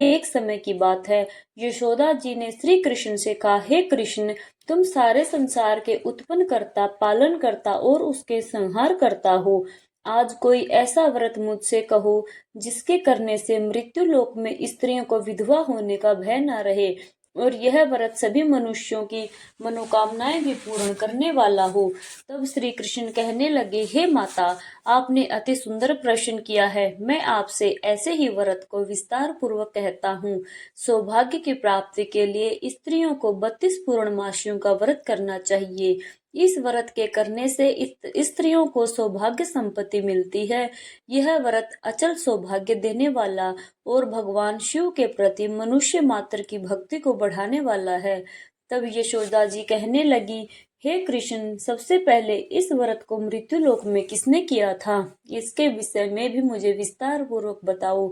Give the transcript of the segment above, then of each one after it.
एक समय की बात है, यशोदा जी ने श्री कृष्ण से कहा, हे कृष्ण, तुम सारे संसार के उत्पन्न करता, पालन करता और उसके संहार करता हो। आज कोई ऐसा व्रत मुझसे कहो जिसके करने से मृत्यु लोक में स्त्रियों को विधवा होने का भय न रहे, और यह व्रत सभी मनुष्यों की मनोकामनाएं भी पूर्ण करने वाला हो। तब श्री कृष्ण कहने लगे, हे माता, आपने अति सुंदर प्रश्न किया है। मैं आपसे ऐसे ही व्रत को विस्तार पूर्वक कहता हूँ। सौभाग्य की प्राप्ति के लिए स्त्रियों को 32 पूर्णमासियों का व्रत करना चाहिए। इस व्रत के करने से स्त्रियों को सौभाग्य संपत्ति मिलती है। यह व्रत अचल सौभाग्य देने वाला और भगवान शिव के प्रति मनुष्य मात्र की भक्ति को बढ़ाने वाला है। तब यशोदा जी कहने लगी, हे कृष्ण, सबसे पहले इस व्रत को मृत्यु लोक में किसने किया था? इसके विषय में भी मुझे विस्तार पूर्वक बताओ।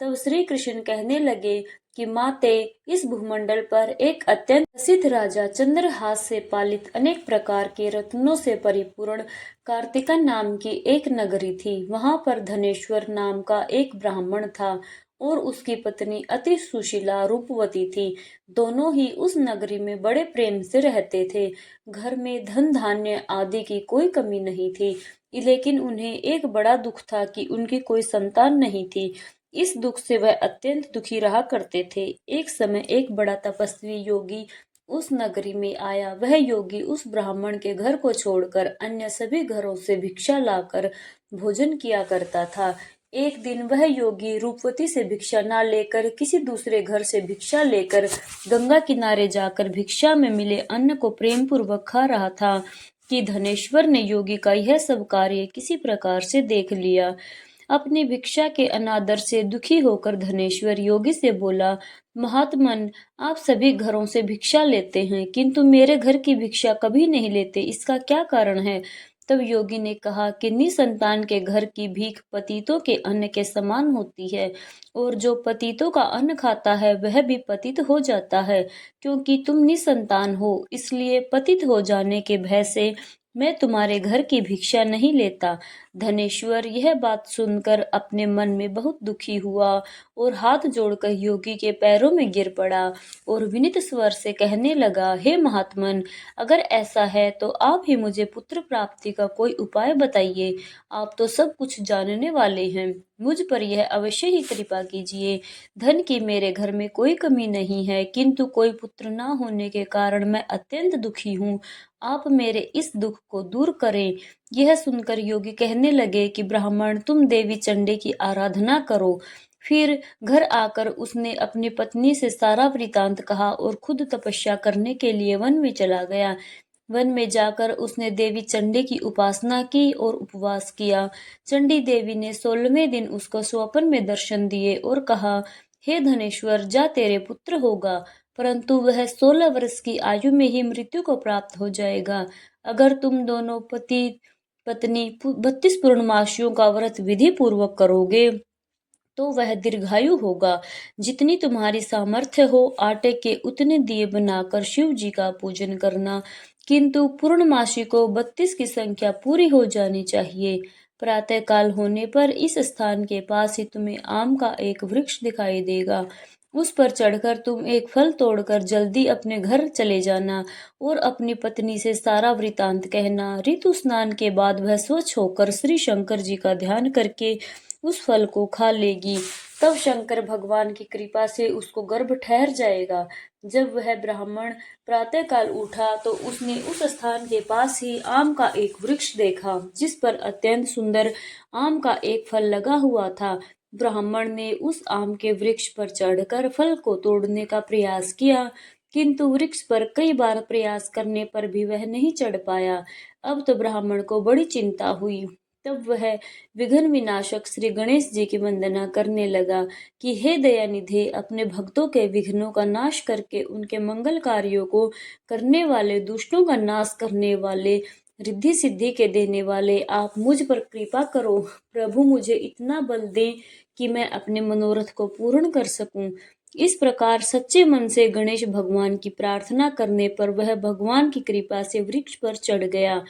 तब श्री कृष्ण कहने लगे कि माते, इस भूमंडल पर एक अत्यंत प्रसिद्ध राजा चंद्रहास से पालित अनेक प्रकार के रत्नों से परिपूर्ण कार्तिका नाम की एक नगरी थी। वहां पर धनेश्वर नाम का एक ब्राह्मण था और उसकी पत्नी अति सुशीला रूपवती थी। दोनों ही उस नगरी में बड़े प्रेम से रहते थे। घर में धन धान्य आदि की कोई कमी नहीं थी, लेकिन उन्हें एक बड़ा दुख था कि उनकी कोई संतान नहीं थी। इस दुख से वह अत्यंत दुखी रहा करते थे। एक समय एक बड़ा तपस्वी योगी उस नगरी में आया। वह योगी उस ब्राह्मण के घर को छोड़कर अन्य सभी घरों से भिक्षा लाकर भोजन किया करता था। एक दिन वह योगी रूपवती से भिक्षा न लेकर किसी दूसरे घर से भिक्षा लेकर गंगा किनारे जाकर भिक्षा में मिले अन्न को प्रेम पूर्वक खा रहा था कि धनेश्वर ने योगी का यह सब कार्य किसी प्रकार से देख लिया। अपनी भिक्षा के अनादर से दुखी होकर धनेश्वर योगी से बोला, महात्मन, आप सभी घरों से भिक्षा लेते हैं किंतु मेरे घर की भिक्षा कभी नहीं लेते, इसका क्या कारण है? तब योगी ने कहा कि निसंतान के घर की भीख पतितों के अन्न के समान होती है, और जो पतितों का अन्न खाता है वह भी पतित हो जाता है। क्योंकि तुम निसंतान हो, इसलिए पतित हो जाने के भय से मैं तुम्हारे घर की भिक्षा नहीं लेता। धनेश्वर यह बात सुनकर अपने मन में बहुत दुखी हुआ और हाथ जोड़कर योगी के पैरों में गिर पड़ा और विनीत स्वर से कहने लगा, हे महात्मन, अगर ऐसा है तो आप ही मुझे पुत्र प्राप्ति का कोई उपाय बताइए। आप तो सब कुछ जानने वाले हैं, मुझ पर यह अवश्य ही कृपा कीजिए। धन की मेरे घर में कोई कमी नहीं है, किंतु कोई पुत्र न होने के कारण मैं अत्यंत दुखी हूँ। आप मेरे इस दुख को दूर करें। यह सुनकर योगी कहने लगे कि ब्राह्मण, तुम देवी चंडी की आराधना करो। फिर घर आकर उसने अपनी पत्नी से सारा वृतांत कहा और खुद तपस्या करने के लिए वन में चला गया। वन में जाकर उसने देवी चंडी की उपासना की और उपवास किया। चंडी देवी ने 16वें दिन उसको स्वप्न में दर्शन दिए और कहा, हे धनेश्वर, जा, तेरे पुत्र होगा, परंतु वह 16 वर्ष की आयु में ही मृत्यु को प्राप्त हो जाएगा। अगर तुम दोनों पति पत्नी 32 पूर्णमासियों का व्रत विधि पूर्वक करोगे तो वह दीर्घायु होगा। जितनी तुम्हारी सामर्थ्य हो, आटे के उतने दिए बनाकर शिव जी का पूजन करना, किंतु पूर्णमासी को 32 की संख्या पूरी हो जानी चाहिए। प्रातः काल होने पर इस स्थान के पास ही तुम्हें आम का एक वृक्ष दिखाई देगा। उस पर चढ़कर तुम एक फल तोड़कर जल्दी अपने घर चले जाना और अपनी पत्नी से सारा वृतांत कहना। ऋतु स्नान के बाद वह स्वच्छ होकर श्री शंकर जी का ध्यान करके उस फल को खा लेगी। तब शंकर भगवान की कृपा से उसको गर्भ ठहर जाएगा। जब वह ब्राह्मण प्रातःकाल उठा तो उसने उस स्थान के पास ही आम का एक वृक्ष देखा, जिस पर अत्यंत सुंदर आम का एक फल लगा हुआ था। ब्राह्मण ने उस आम के वृक्ष पर चढ़कर फल को तोड़ने का प्रयास किया, किंतु वृक्ष पर कई बार प्रयास करने पर भी वह नहीं चढ़ पाया। अब तो ब्राह्मण को बड़ी चिंता हुई। तब वह विघ्न विनाशक श्री गणेश जी की वंदना करने लगा कि हे दयानिधे, अपने भक्तों के विघ्नों का नाश करके उनके मंगल कार्यों को करने वाले, दुष्टों का नाश करने वाले, रिद्धि सिद्धि के देने वाले, आप मुझ पर कृपा करो। प्रभु, मुझे इतना बल दें कि मैं अपने मनोरथ को पूर्ण कर सकूं। इस प्रकार सच्चे मन से गणेश भगवान की प्रार्थना करने पर वह भगवान की कृपा से वृक्ष पर चढ़ गया।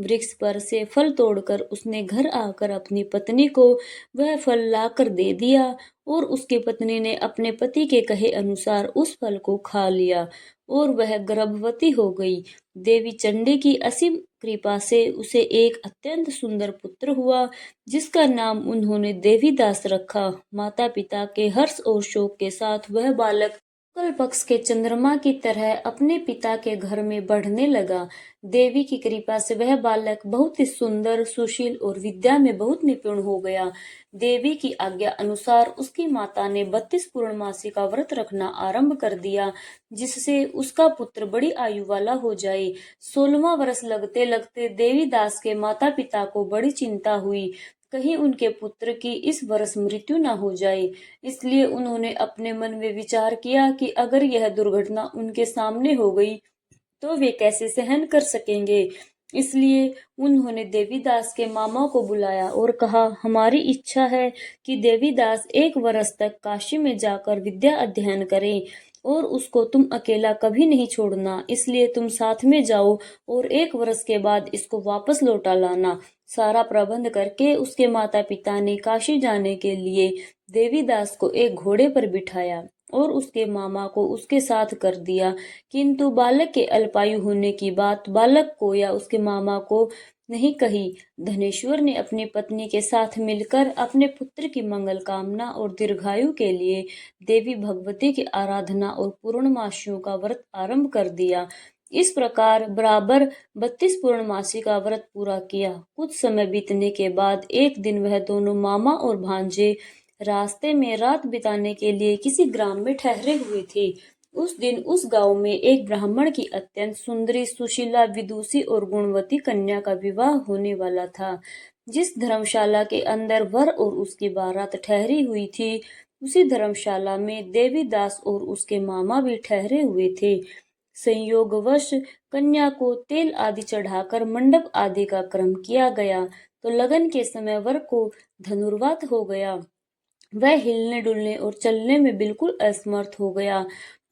वृक्ष पर से फल तोड़कर उसने घर आकर अपनी पत्नी को वह फल लाकर दे दिया और उसकी पत्नी ने अपने पति के कहे अनुसार उस फल को खा लिया और वह गर्भवती हो गई। देवी चंडी की असीम कृपा से उसे एक अत्यंत सुंदर पुत्र हुआ, जिसका नाम उन्होंने देवीदास रखा। माता पिता के हर्ष और शोक के साथ वह बालक शुक्ल पक्ष के चंद्रमा की तरह अपने पिता के घर में बढ़ने लगा। देवी की कृपा से वह बालक बहुत ही सुंदर, सुशील और विद्या में बहुत निपुण हो गया। देवी की आज्ञा अनुसार उसकी माता ने 32 पूर्णमासी का व्रत रखना आरंभ कर दिया, जिससे उसका पुत्र बड़ी आयु वाला हो जाए। 16वां वर्ष लगते लगते देवीदास के माता पिता को बड़ी चिंता हुई, कहीं उनके पुत्र की इस वर्ष मृत्यु न हो जाए। इसलिए उन्होंने अपने मन में विचार किया कि अगर यह दुर्घटना उनके सामने हो गई तो वे कैसे सहन कर सकेंगे। इसलिए उन्होंने देवीदास के मामा को बुलाया और कहा, हमारी इच्छा है कि देवीदास 1 वर्ष तक काशी में जाकर विद्या अध्ययन करें और उसको तुम अकेला कभी नहीं छोड़ना। इसलिए तुम साथ में जाओ और 1 वर्ष के बाद इसको वापस लौटा लाना। सारा प्रबंध करके उसके माता पिता ने काशी जाने के लिए देवीदास को एक घोड़े पर बिठाया और उसके मामा को उसके साथ कर दिया। किंतु बालक के अल्पायु होने की बात बालक को या उसके मामा को नहीं कही। धनेश्वर ने अपनी पत्नी के साथ मिलकर अपने पुत्र की मंगल कामना और दीर्घायु के लिए देवी भगवती की आराधना और पूर्णमासियों का व्रत आरंभ कर दिया। इस प्रकार बराबर 32 पूर्णमासी का व्रत पूरा किया। कुछ समय बीतने के बाद एक दिन वह दोनों मामा और भांजे रास्ते में रात बिताने के लिए किसी ग्राम में ठहरे हुए थे। उस दिन उस गांव में एक ब्राह्मण की अत्यंत सुंदरी, सुशीला, विदुषी और गुणवती कन्या का विवाह होने वाला था। जिस धर्मशाला के अंदर वर और उसकी बारात ठहरी हुई थी, उसी धर्मशाला में देवीदास और उसके मामा भी ठहरे हुए थे। संयोगवश कन्या को तेल आदि चढ़ाकर मंडप आदि का क्रम किया गया तो लगन के समय वर को धनुर्वात हो गया। वह हिलने डुलने और चलने में बिल्कुल असमर्थ हो गया।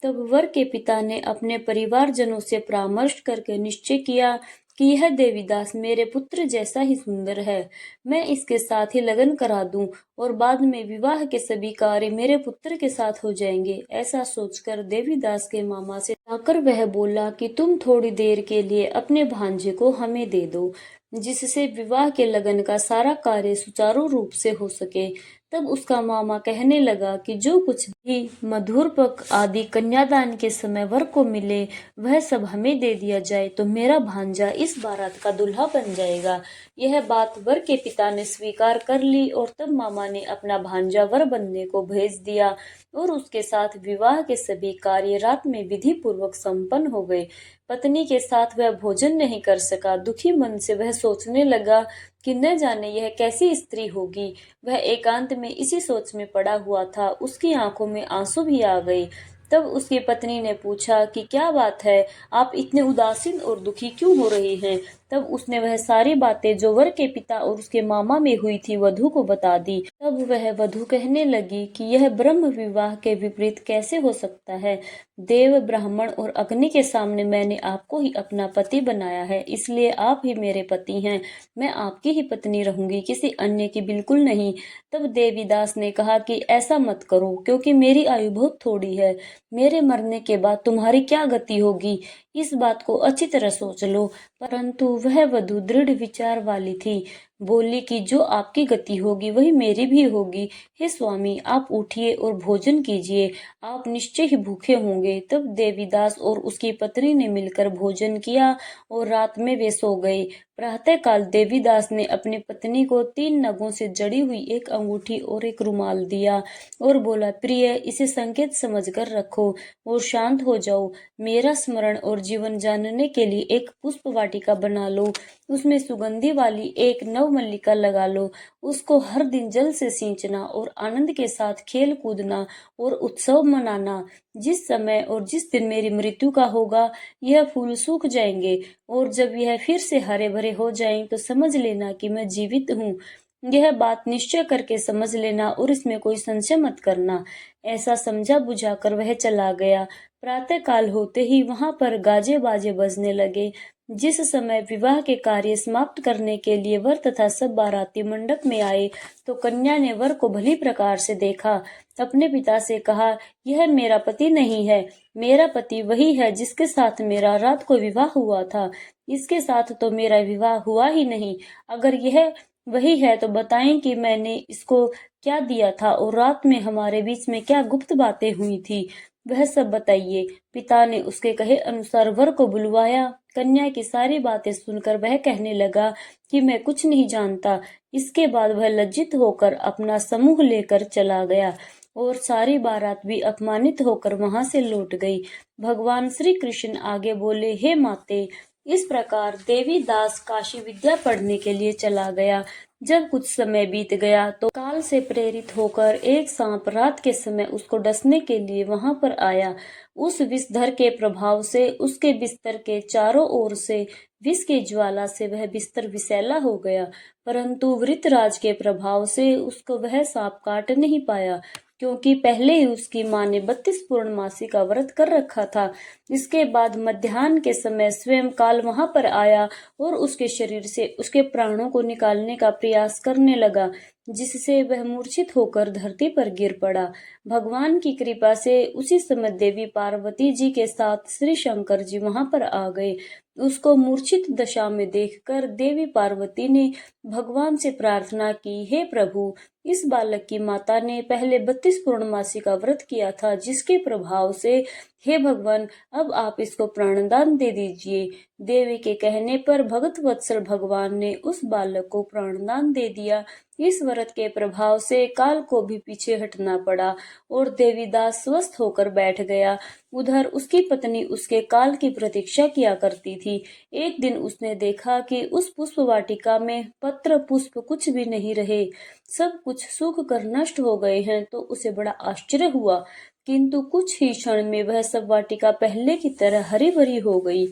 तब वर के पिता ने अपने परिवारजनों से परामर्श करके निश्चय किया कि यह देवीदास मेरे पुत्र जैसा ही सुंदर है, मैं इसके साथ ही लगन करा दूं और बाद में विवाह के सभी कार्य मेरे पुत्र के साथ हो जाएंगे। ऐसा सोचकर देवीदास के मामा से जाकर वह बोला कि तुम थोड़ी देर के लिए अपने भांजे को हमें दे दो, जिससे विवाह के लगन का सारा कार्य सुचारू रूप से हो सके। तब उसका मामा कहने लगा कि जो कुछ भी मधुरपक आदि कन्यादान के समय वर को मिले वह सब हमें दे दिया जाए तो मेरा भांजा इस बारात का दूल्हा बन जाएगा। यह बात वर के पिता ने स्वीकार कर ली और तब मामा ने अपना भांजा वर बनने को भेज दिया और उसके साथ विवाह के सभी कार्य रात में विधि पूर्वक संपन्न हो गए। पत्नी के साथ वह भोजन नहीं कर सका। दुखी मन से वह सोचने लगा कि न जाने यह कैसी स्त्री होगी। वह एकांत में इसी सोच में पड़ा हुआ था। उसकी आंखों में आंसू भी आ गए। तब उसकी पत्नी ने पूछा कि क्या बात है, आप इतने उदासीन और दुखी क्यों हो रहे हैं। तब उसने वह सारी बातें जो वर के पिता और उसके मामा में हुई थी वधू को बता दी। तब वह वधू कहने लगी कि यह ब्रह्म विवाह के विपरीत कैसे हो सकता है। देव, ब्राह्मण और अग्नि के सामने मैंने आपको ही अपना पति बनाया है, इसलिए आप ही मेरे पति हैं। मैं आपकी ही पत्नी रहूंगी, किसी अन्य की बिल्कुल नहीं। तब देवीदास ने कहा कि ऐसा मत करो, क्योंकि मेरी आयु बहुत थोड़ी है। मेरे मरने के बाद तुम्हारी क्या गति होगी, इस बात को अच्छी तरह सोच लो। परंतु वह वधू दृढ़ विचार वाली थी। बोली कि जो आपकी गति होगी वही मेरी भी होगी। हे स्वामी, आप उठिए और भोजन कीजिए, आप निश्चय ही भूखे होंगे। तब देवीदास और उसकी पत्नी ने मिलकर भोजन किया और रात में वे सो गए। प्रातःकाल देवीदास ने अपनी पत्नी को 3 नगों से जड़ी हुई एक अंगूठी और एक रुमाल दिया और बोला, प्रिय, इसे संकेत समझकर रखो और शांत हो जाओ। मेरा स्मरण और जीवन जानने के लिए एक पुष्प वाटिका बना लो, उसमें सुगंधी वाली एक नवमल्लिका लगा लो। उसको हर दिन जल से सींचना और आनंद के साथ खेल कूदना और उत्सव मनाना। जिस समय और जिस दिन मेरी मृत्यु का होगा, यह फूल सूख जाएंगे और जब यह फिर से हरे भरे हो जाएं तो समझ लेना कि मैं जीवित हूँ। यह बात निश्चय करके समझ लेना और इसमें कोई संशय मत करना। ऐसा समझा बुझाकर वह चला गया। प्रातःकाल होते ही वहां पर गाजे बाजे बजने लगे। जिस समय विवाह के कार्य समाप्त करने के लिए वर तथा सब बाराती मंडप में आए तो कन्या ने वर को भली प्रकार से देखा। अपने पिता से कहा, यह मेरा पति नहीं है, मेरा पति वही है जिसके साथ मेरा रात को विवाह हुआ था। इसके साथ तो मेरा विवाह हुआ ही नहीं। अगर यह वही है तो बताएं कि मैंने इसको क्या दिया था और रात में हमारे बीच में क्या गुप्त बातें हुई थी, वह सब बताइए। पिता ने उसके कहे अनुसार वर को बुलवाया। कन्या की सारी बातें सुनकर वह कहने लगा कि मैं कुछ नहीं जानता। इसके बाद वह लज्जित होकर अपना समूह लेकर चला गया और सारी बारात भी अपमानित होकर वहां से लौट गई। भगवान श्री कृष्ण आगे बोले, हे माते, इस प्रकार देवी दास काशी विद्या पढ़ने के लिए चला गया। जब कुछ समय बीत गया तो काल से प्रेरित होकर एक सांप रात के समय उसको डसने के लिए वहां पर आया। उस विषधर के प्रभाव से उसके बिस्तर के चारों ओर से विष की ज्वाला से वह बिस्तर विषैला हो गया, परंतु वृत्रराज के प्रभाव से उसको वह सांप काट नहीं पाया, क्योंकि पहले ही उसकी माँ ने 32 पूर्णमासी का व्रत कर रखा था। इसके बाद मध्याह्न के समय स्वयं काल वहां पर आया और उसके शरीर से उसके प्राणों को निकालने का प्रयास करने लगा, जिससे वह मूर्छित होकर धरती पर गिर पड़ा। भगवान की कृपा से उसी समय देवी पार्वती जी के साथ श्री शंकर जी वहां पर आ गए। उसको मूर्छित दशा में देखकर देवी पार्वती ने भगवान से प्रार्थना की, हे प्रभु, इस बालक की माता ने पहले 32 पूर्णमासी का व्रत किया था, जिसके प्रभाव से हे भगवान अब आप इसको प्राणदान दे दीजिए। देवी के कहने पर भगत वत्सल भगवान ने उस बालक को प्राणदान दे दिया। इस व्रत के प्रभाव से काल को भी पीछे हटना पड़ा और देवीदास स्वस्थ होकर बैठ गया। उधर उसकी पत्नी उसके काल की प्रतीक्षा किया करती थी। एक दिन उसने देखा कि उस पुष्प वाटिका में पत्र पुष्प कुछ भी नहीं रहे, सब कुछ सूख कर नष्ट हो गए हैं, तो उसे बड़ा आश्चर्य हुआ। किंतु कुछ ही क्षण में वह सब वाटिका पहले की तरह हरी भरी हो गई।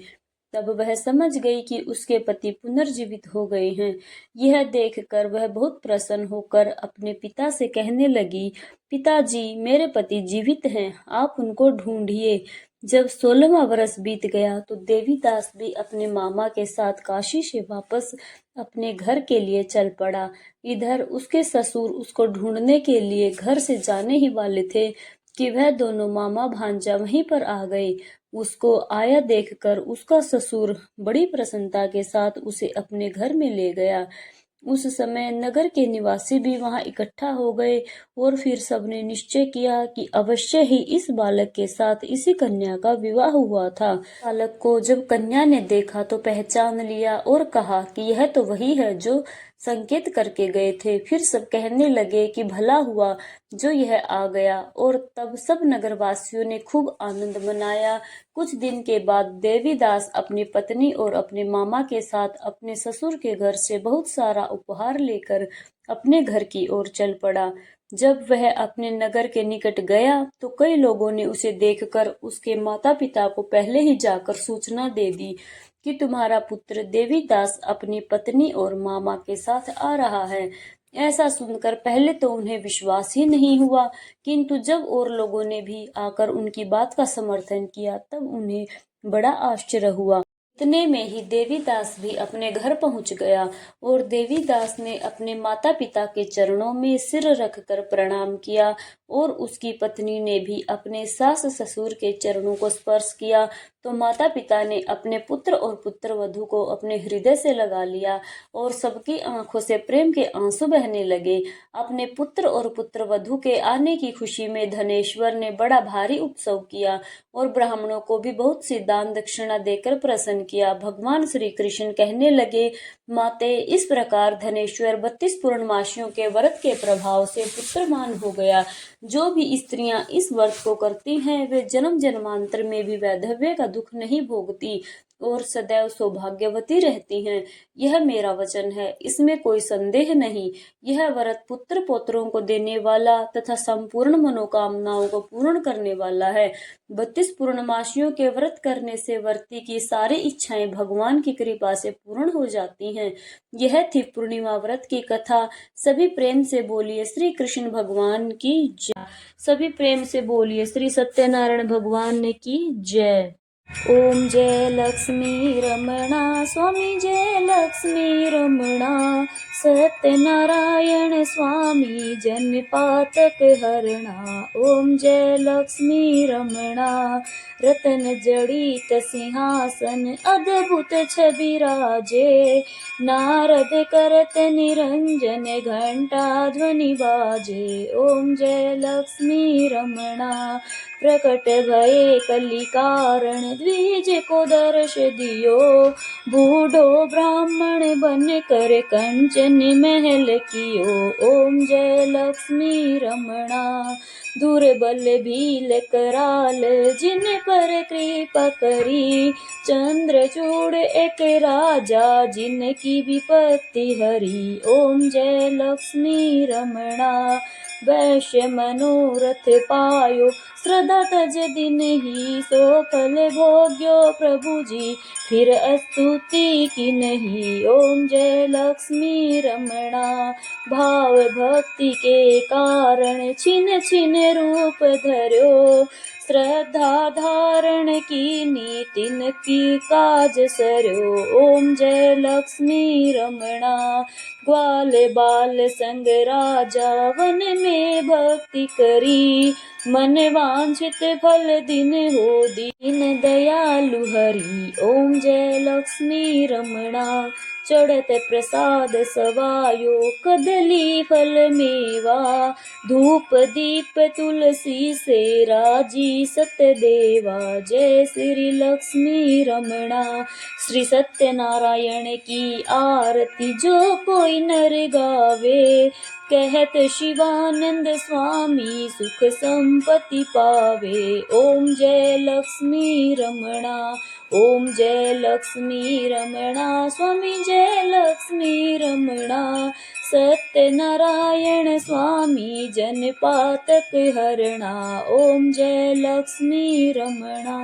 तब वह समझ गई कि उसके पति पुनर्जीवित हो गए हैं। यह देखकर वह बहुत प्रसन्न होकर अपने पिता से कहने लगी, पिताजी, मेरे पति जीवित हैं, आप उनको ढूंढिए। जब 16वां वर्ष बीत गया तो देवीदास भी अपने मामा के साथ काशी से वापस अपने घर के लिए चल पड़ा। इधर उसके ससुर उसको ढूंढने के लिए घर से जाने ही वाले थे कि वह दोनों मामा भांजा वहीं पर आ गए। उसको आया देखकर उसका ससुर बड़ी प्रसन्नता के साथ उसे अपने घर में ले गया। उस समय नगर के निवासी भी वहां इकट्ठा हो गए और फिर सबने निश्चय किया कि अवश्य ही इस बालक के साथ इसी कन्या का विवाह हुआ था। बालक को जब कन्या ने देखा तो पहचान लिया और कहा कि यह तो वही है जो संकेत करके गए थे। फिर सब कहने लगे कि भला हुआ जो यह आ गया, और तब सब नगरवासियों ने खूब आनंद मनाया। कुछ दिन के बाद देवीदास अपनी पत्नी और अपने मामा के साथ अपने ससुर के घर से बहुत सारा उपहार लेकर अपने घर की ओर चल पड़ा। जब वह अपने नगर के निकट गया तो कई लोगों ने उसे देखकर उसके माता पिता को पहले ही जाकर सूचना दे दी कि तुम्हारा पुत्र देवीदास अपनी पत्नी और मामा के साथ आ रहा है। ऐसा सुनकर पहले तो उन्हें विश्वास ही नहीं हुआ, किंतु जब और लोगों ने भी आकर उनकी बात का समर्थन किया तब उन्हें बड़ा आश्चर्य हुआ। इतने में ही देवीदास भी अपने घर पहुंच गया और देवीदास ने अपने माता पिता के चरणों में सिर रखकर प्रणाम किया और उसकी पत्नी ने भी अपने सास ससुर के चरणों को स्पर्श किया। तो माता पिता ने अपने पुत्र और पुत्र वधू को अपने हृदय से लगा लिया और सबकी आंखों से प्रेम के आंसू बहने लगे। अपने पुत्र और पुत्र वधू के आने की खुशी में धनेश्वर ने बड़ा भारी उत्सव किया और ब्राह्मणों को भी बहुत सी दान दक्षिणा देकर प्रसन्न किया। भगवान श्री कृष्ण कहने लगे, माते, इस प्रकार धनेश्वर 32 पूर्णमासियों के व्रत के प्रभाव से पुत्रवान हो गया। जो भी स्त्रियां इस व्रत को करती हैं वे जन्म जन्मांतर में भी वैधव्य का दुख नहीं भोगती। और सदैव सौभाग्यवती रहती हैं। यह मेरा वचन है, इसमें कोई संदेह नहीं। यह व्रत पुत्र पौत्रों को देने वाला तथा संपूर्ण मनोकामनाओं को पूर्ण करने वाला है। 32 पूर्णमासियों के व्रत करने से व्रती की सारी इच्छाएं भगवान की कृपा से पूर्ण हो जाती हैं। यह थी पूर्णिमा व्रत की कथा। सभी प्रेम से बोलिए श्री कृष्ण भगवान की जय। सभी प्रेम से बोलिए श्री सत्यनारायण भगवान की जय। ओम जय लक्ष्मी रमणा स्वामी जय लक्ष्मी रमणा सत्यनारायण स्वामी जन पातक हरणा। ओम जय लक्ष्मी रमणा रतन जड़ित सिंहासन अद्भुत छवि राजे। नारद करत निरंजन घंटा ध्वनि बाजे। ओम जय लक्ष्मी रमणा प्रकट भये कली कारण द्विज को दर्श दियो। बूढ़ो ब्राह्मण बन कर कंचन महल कियो। ओम जय लक्ष्मी रमणा दुर्बल भील कराल जिन पर कृपा करी। चंद्रचूड़ एक राजा जिनकी विपत्ति हरी। ओम जय लक्ष्मी रमणा वैश्य मनोरथ पायो श्रद्धा तज दिन ही। सो फल भोग्यो प्रभु जी फिर स्तुति की नहीं। ओम जय लक्ष्मी रमणा भाव भक्ति के कारण छिन छिन रूप धर्यो। श्रद्धा धारण की नीतिन की काज सरयो। ओम जय लक्ष्मी रमणा ग्वाल बाल संग राजा वन में भक्ति करी। मन वांछित फल दिन हो दीन दयालु हरि। ओम जय लक्ष्मी रमणा चढ़त प्रसाद सवायो कदली फल मेवा। धूप दीप तुलसी से राजी सत्यदेवा। जय श्री लक्ष्मी रमणा श्री सत्यनारायण की आरती जो कोई नर गावे। कहत शिवानंद स्वामी सुख संपत्ति पावे। ओम जय लक्ष्मी रमणा ओम जय लक्ष्मी रमणा स्वामी जय लक्ष्मी रमणा। सत्यनारायण स्वामी जन पातक हरणा। ओम जय लक्ष्मी रमणा।